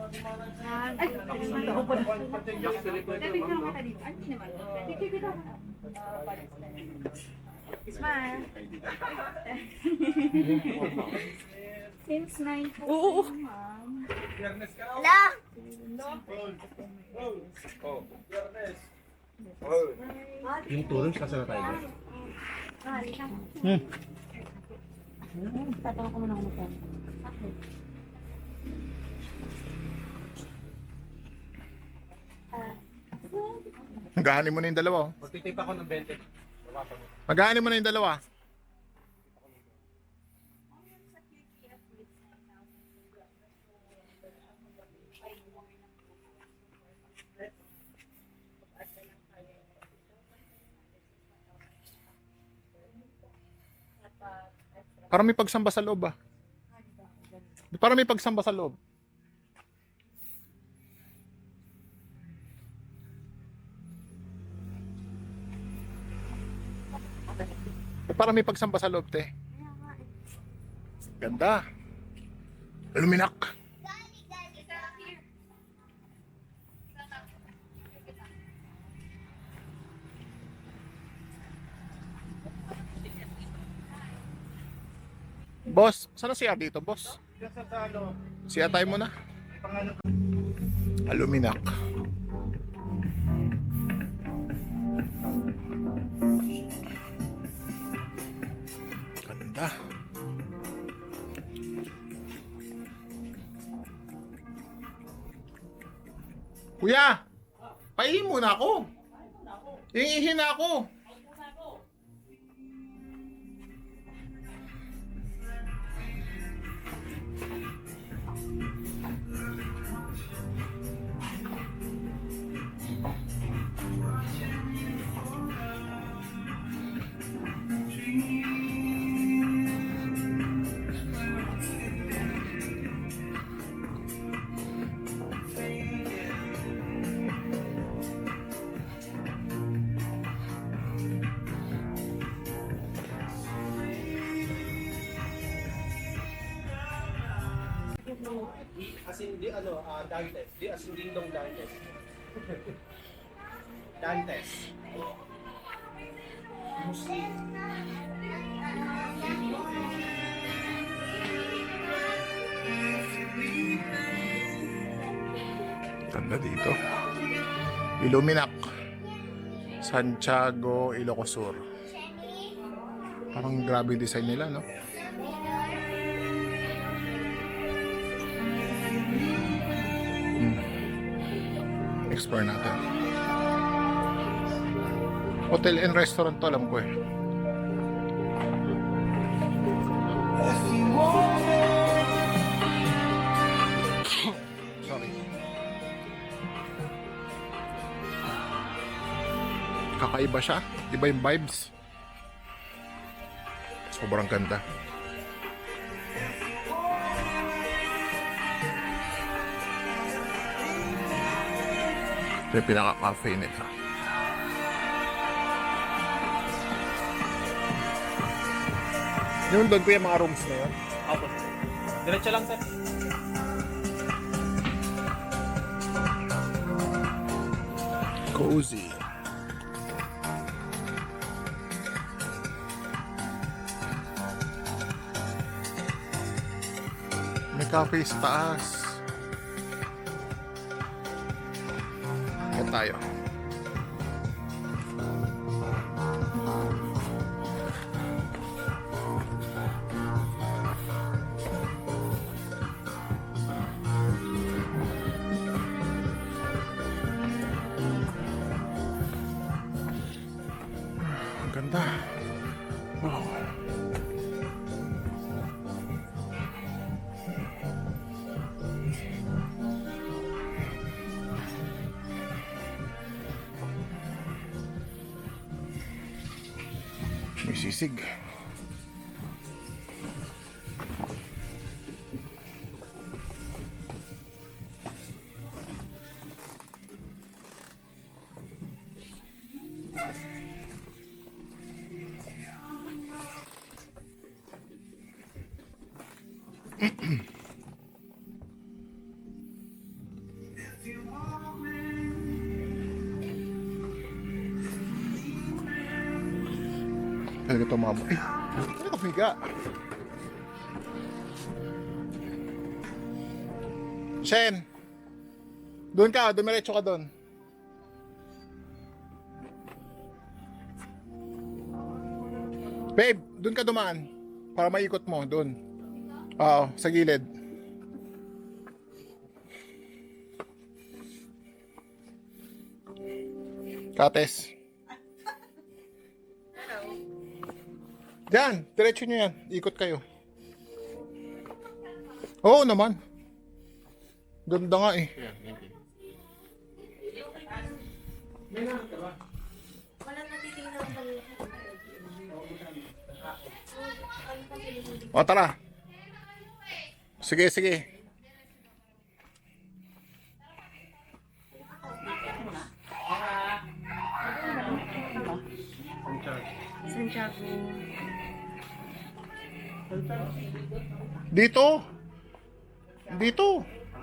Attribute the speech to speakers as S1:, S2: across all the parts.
S1: Ay, smile. Since 9 po. Oo.
S2: Ala!
S3: Yung tulong kasi na tayo.
S1: Tatawag ko muna ako magkano.
S4: Maghahanin mo na yung dalawa.
S3: Magtitip ako ng 20.
S4: Maghahanin mo na yung dalawa. Para may pagsamba sa loob ah. Para may pagsamba sa loob. Para may pagsamba sa loob, te. Ganda. Luminak. Boss, sana siya dito, boss? Siya tayo muna. Aluminak. Ganda. Kuya, paihin muna ako. Ihihin na ako.
S3: As in, di ano, Dantes. Di as in Dingdong Dantes. Dantes. Muslim.
S4: Ganda dito. Iluminac. Santiago, Ilocos Sur. Parang grabe yung design nila, no? Explore natin. Hotel and restaurant to, alam ko eh. Sorry. Kakaiba siya. Iba yung vibes. Sobrang ganda. Ito yung pinaka-cafe nila. Yung doon po yung mga rooms na yun.
S3: Opo. Diretso lang, sir.
S4: Cozy. May cafe sa taas. Yan tayo. Ang ganda. Wow. May sisig. talaga ito mga boy. Ano ka piga? Shen! Doon ka, dumiretso ka doon. Babe, doon ka dumaan. Para maikot mo, doon. Oo, sa gilid. Kates. Diyan, diretso nyo yan. Ikot kayo. Oo naman. Ganda nga eh. O tara. Sige, sige.
S1: Santiago.
S4: Dito. Dito.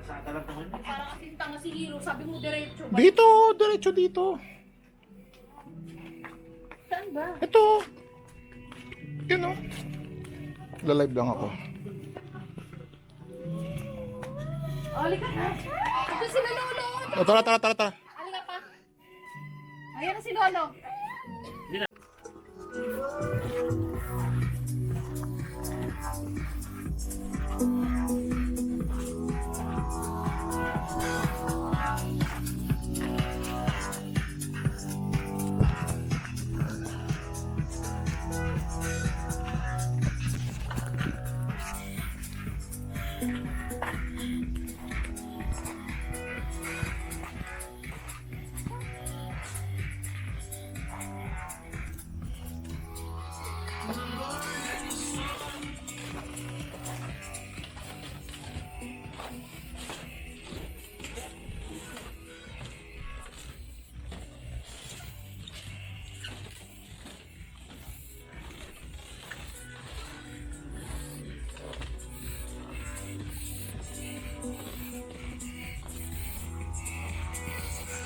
S1: Parang kasing tanga si Hiro. Sabi mo diretso.
S4: Dito, diretso dito.
S1: Saan ba?
S4: Ito. Yun o. Lalive lang ako.
S1: Halika na. Ito si Lolo.
S4: O, tara, tara, tara, tara.
S1: Halika pa. Ayan na si Lolo.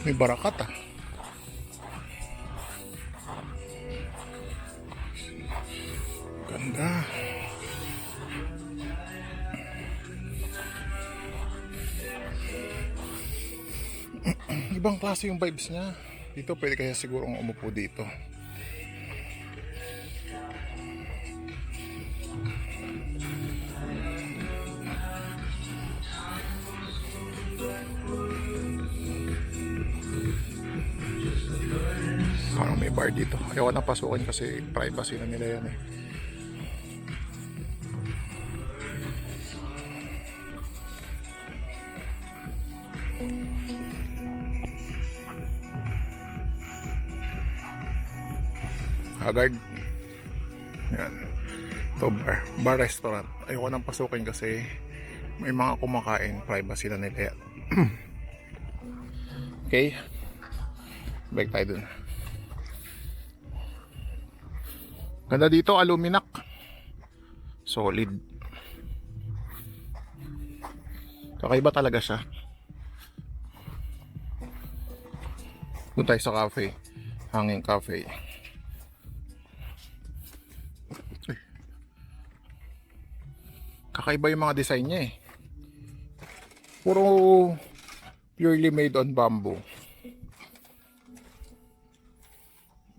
S4: May barakat ah. Ganda. Ibang klase yung vibes niya. Dito pwede kaya siguro umupo dito. Parang may bar dito. Ayaw na pasukin kasi privacy na nila yan eh. Haggard. Yan. Ito bar. Bar restaurant. Ayoko nang pasukin kasi may mga kumakain. Privacy na nila yan. Okay. Balik tayo dun. Ganda dito, aluminak. Solid. Kakaiba talaga siya. Doon tayo sa cafe. Hanging cafe. Kakaiba yung mga design niya eh. Puro purely made on bamboo.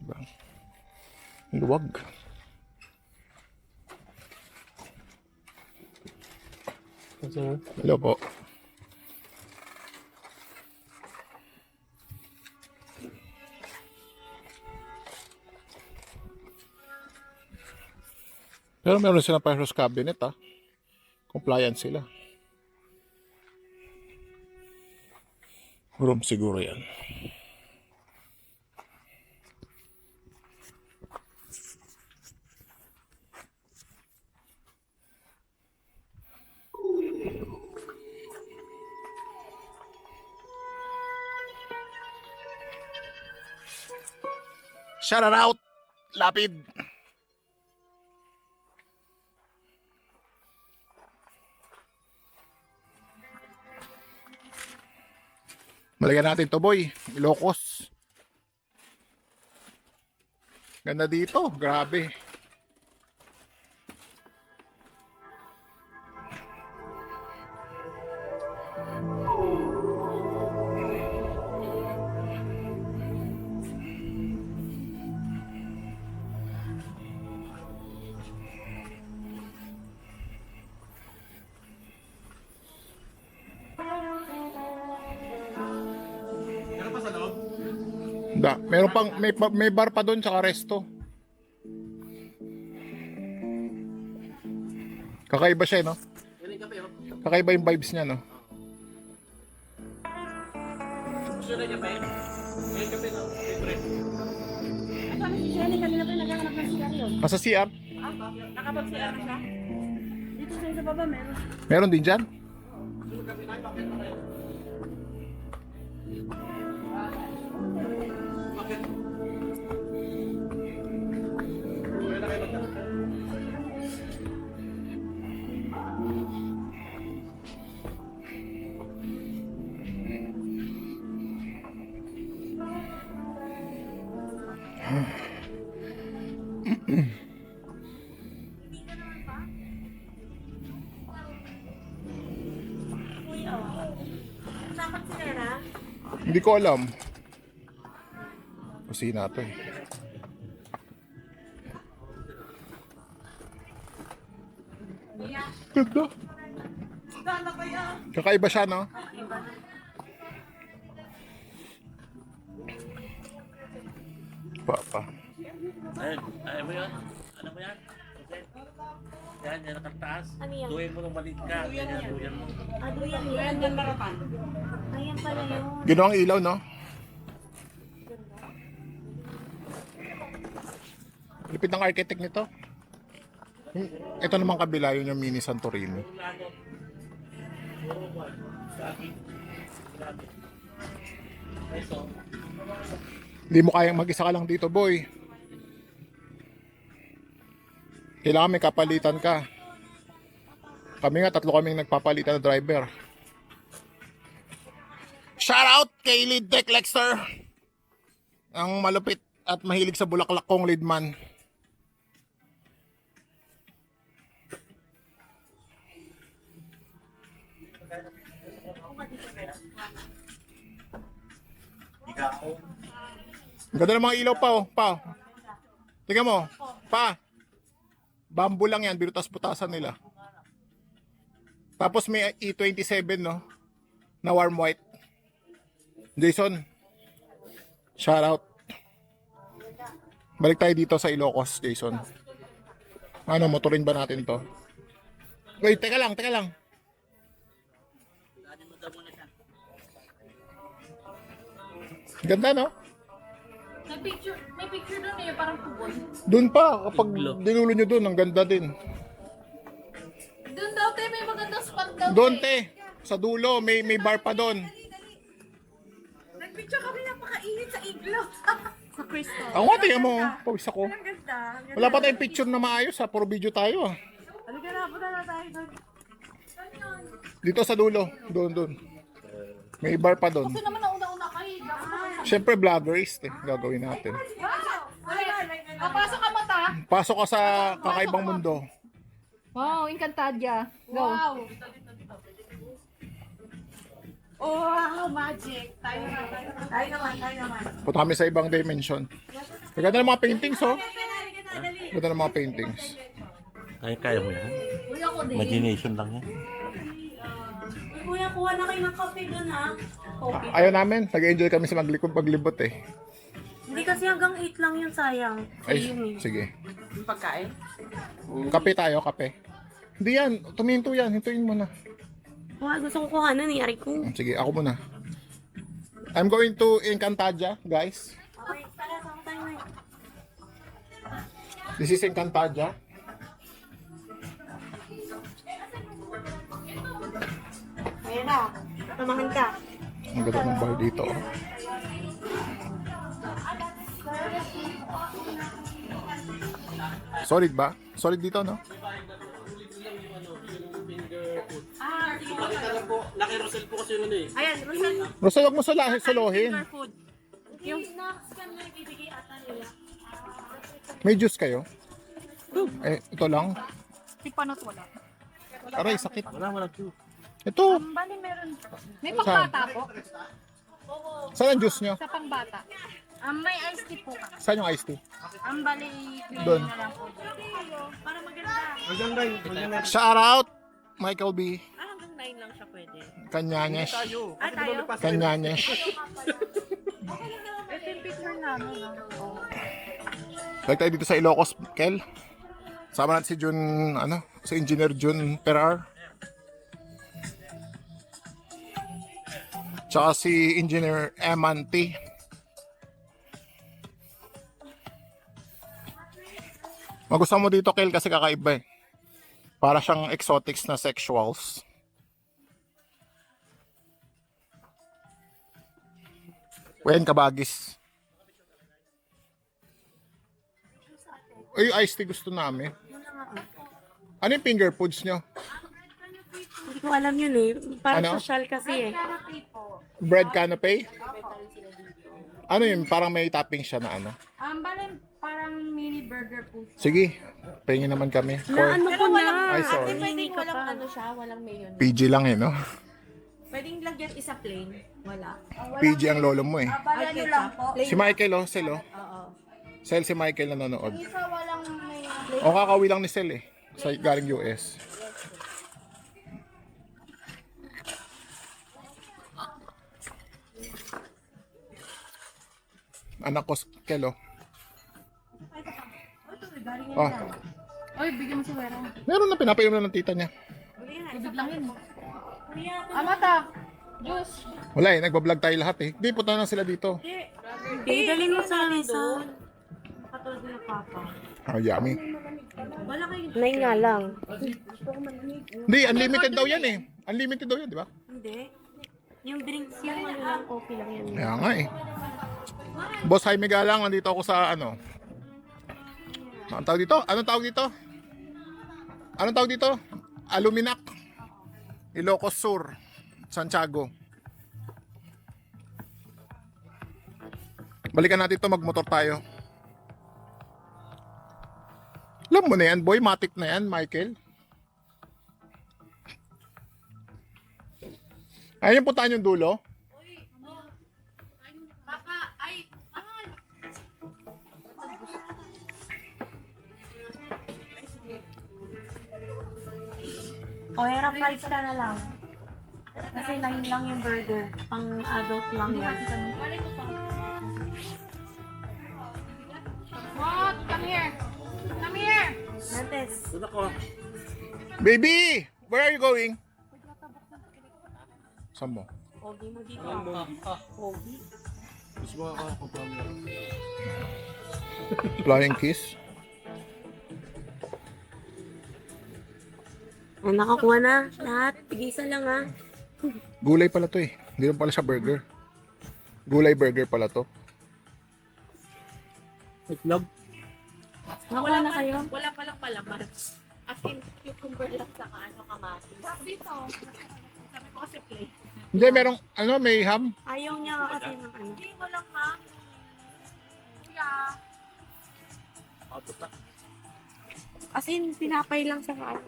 S4: Diba? Luwag. Hello po. Pero meron silang Pyros cabinet ah. Compliant sila. Room siguro yan. Shout out, Lapid. Malagyan natin to boy, Ilocos. Ganda dito, grabe. Meron pang, may bar pa doon, tsaka resto. Kakaiba siya, no?
S3: Yan yung kape, oh.
S4: Kakaiba yung vibes niya, no?
S3: Gusto na kape? Yan yung kape, no? Favorite.
S1: Ay, sabi si Shelly, kanina pa naghahanap ng CR yun.
S4: Nasa CR?
S1: Nakapag-CR na siya? Dito sa isa baba, meron.
S4: Meron din dyan?
S2: Dapat sinera?
S4: Hindi ko alam. Kusina to eh. Ganda.
S2: Gana kaya?
S4: Kakaiba siya, no? Papa.
S5: Ay mo yun? Ano mo yan? Okay. Yan, yan nakataas.
S2: Ano yan?
S5: Duhin mo nung maliit ka. Ganyan, duhin mo.
S2: Duyan yan. Yan marapan. Ayan pala yun.
S4: Ginawang ilaw, no? Lipid ng architect nito. Ito naman kabila, yun yung mini Santorini. Hindi mo kayang mag-isa ka lang dito, boy. Kailangan may kapalitan ka. Kami nga, 3 kaming nagpapalitan na driver. Shout out kay Lead Tech Lexter. Ang malupit at mahilig sa bulaklak kong leadman. Ang ganda ng mga ilaw pa, oh. Pa. Tingnan mo. Pa. Bamboo lang yan. Birutas-putasan nila. Tapos may E27, no? Na warm white. Jason. Shout out. Balik tayo dito sa Ilocos, Jason. Ano, motorin ba natin to? Wait, teka lang, teka lang. Ganda, no?
S1: May picture doon eh, parang tuboy.
S4: Doon pa, kapag dinulo nyo doon, ang ganda din.
S1: Doon daw, te, may magandang spot daw.
S4: Doon, te. Sa dulo, may bar pa doon.
S2: Nagpicture kami napakainit sa iglo. Sa Crystal.
S4: Ako nga, tingnan mo. Pawis ako.
S2: Ang ganda.
S4: Wala pa tayong picture na maayos, ha. Puro video tayo, ha.
S2: Halika na, punta na tayo doon.
S4: Dito sa dulo. Doon. May bar pa doon.
S1: Kasi naman nauna-una kayo.
S4: Siyempre, vloggerist, eh. Gagawin natin.
S1: Papasok ka mata.
S4: Pasok ka sa kakaibang mundo.
S1: Wow, Encantadia. Go. Wow.
S2: Oh, wow, magic. Tayo naman.
S4: Punta kami sa ibang dimension. Maganda ng mga paintings, oh. Maganda ng mga paintings.
S5: Kaya mo yan.
S1: Uy, ako din.
S5: Imagination lang yan.
S2: Kuya, kuha na kayo ng kape doon, ha?
S4: Ayaw namin. Nag-enjoy kami sa paglibot, eh.
S2: Hindi kasi hanggang 8 lang yun, sayang.
S4: Ay, sige.
S2: Yung pagkain?
S4: Kape tayo, kape. Hindi yan. Tuminto yan. Hintuin mo na.
S2: Wow, gusto ko kuha na ni Ari ko.
S4: Sige, ako muna. I'm going to Encantadia, guys.
S2: Okay, tara, saan tayo na?
S4: This is Encantadia.
S2: Ayan na, tamahan ka.
S4: Ang ganda ng bar dito, oh. Solid ba? Solid dito, no?
S3: Nakita lang po, Lucky Rosel po kasi yun ano eh.
S2: Ayan, Rosel.
S4: Rosa, huwag mo suluhin.
S2: Food. Yung snacks ka na ibibigay ata nila.
S4: May juice kayo? Eh, ito lang.
S1: Si Panot wala.
S4: Aray, sakit.
S5: Wala too.
S4: Ito.
S1: Bali meron. May pangbata po.
S4: Saan ang juice nyo?
S1: Sa pangbata. May iced tea po.
S4: Saan yung iced tea?
S1: Bali,
S4: Doon.
S1: na lang po.
S2: Para maganda.
S3: Maganda yun, maganda.
S4: Shout out, Michael B.
S2: Hanggang 9 lang siya pwede.
S4: Kanyanes.
S3: Tayo.
S2: Ah, tayo?
S4: Kanyanes.
S2: Ito yung picture namin.
S4: Balik tayo dito sa Ilocos, Kel. Sama natin si Jun, si Engineer Jun Perar. Tsaka si Engineer Eman T. Magustuhan mo dito, Kel, kasi kakaiba eh. Para siyang exotics na sexuals. Wen, kabagis. Ay, iced tea gusto namin. Ano yung finger foods nyo?
S2: Hindi ko alam yun eh. Parang
S4: Ano?
S2: social kasi eh.
S4: Bread canapé? Ano yun? Parang may topping siya na ano.
S1: Bale, parang mini burger po siya.
S4: Sige, pahingin naman kami.
S2: Na ano ko na.
S4: Ay, sorry.
S2: Pwedeng
S1: Walang ano siya, walang mayon.
S4: PG lang eh, no?
S2: Pwedeng lagyan isa plain. Wala.
S4: PG ang lolo mo eh.
S1: Bale, ano lang po.
S4: Si Michael, oh, Sel, oh.
S2: Oo.
S4: Sel, si Michael nanonood.
S1: Isa walang may...
S4: O, kakawi lang ni Sel eh. Sa galing US. Anak ko, Kel, oh. Oh,
S1: Oy, bigyan mo si Wera.
S4: meron na pinapainom na ng tita niya.
S1: Ibig lang yun. Amata! Juice!
S4: Wala eh, nagbablog tayo lahat eh. Di, punta na sila dito.
S2: Hindi, dalhin mo sa doon. Katulad ng papa.
S4: Ah, yummy.
S2: Wala kayo. Nay nga lang.
S4: Hindi, unlimited daw yan eh. Unlimited daw yan, di ba?
S2: Hindi. Yung drinks yung ano lang, coffee lang yan.
S4: Kaya nga eh. Boss Jaime Galang, nandito ako sa ano. Anong tawag dito? Anong tawag dito? Anong tawag dito? Aluminac. Ilocos Sur. Santiago. Balikan natin ito, magmotor tayo. Alam mo na yan, boy. Matic na yan, Michael. Ayun yung puntahan yung dulo.
S2: O, era fries ka na lang. Kasi 9 lang yung burger. Pang adult lang yan.
S1: What? Come here! Come here!
S2: Nantes.
S5: Doon ako.
S4: Baby! Where are you going? Saan mo?
S2: Pogi mo dito.
S5: Ah,
S2: Pogi.
S4: Flying kiss?
S2: O, nakakuha na. Lahat. Tigisa lang ha.
S4: Gulay pala to eh. Hindi lang pala siya burger. Gulay burger pala to.
S5: itlog.
S2: Wala na kayo?
S1: Wala palang palaman. As in, cucumber lang sa ano, kamatis. Dito. Sabi ko kasi play.
S4: Hindi, merong, may ham.
S2: Ayaw niya kasi ng ano.
S1: Hindi ko lang ma. Yeah.
S2: As in, pinapay lang sa ano.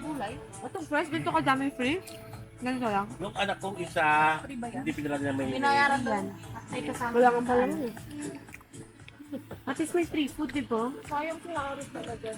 S1: Gulay.
S2: Itong fresh, dito ka dami free. Ganito lang.
S5: Yung anak kong isa, hindi pinala niya may...
S1: Binayaran doon. Ay, kasama.
S2: Wala kang pala nun eh. At least may free food, di ba?
S1: Sayang sila oras talaga.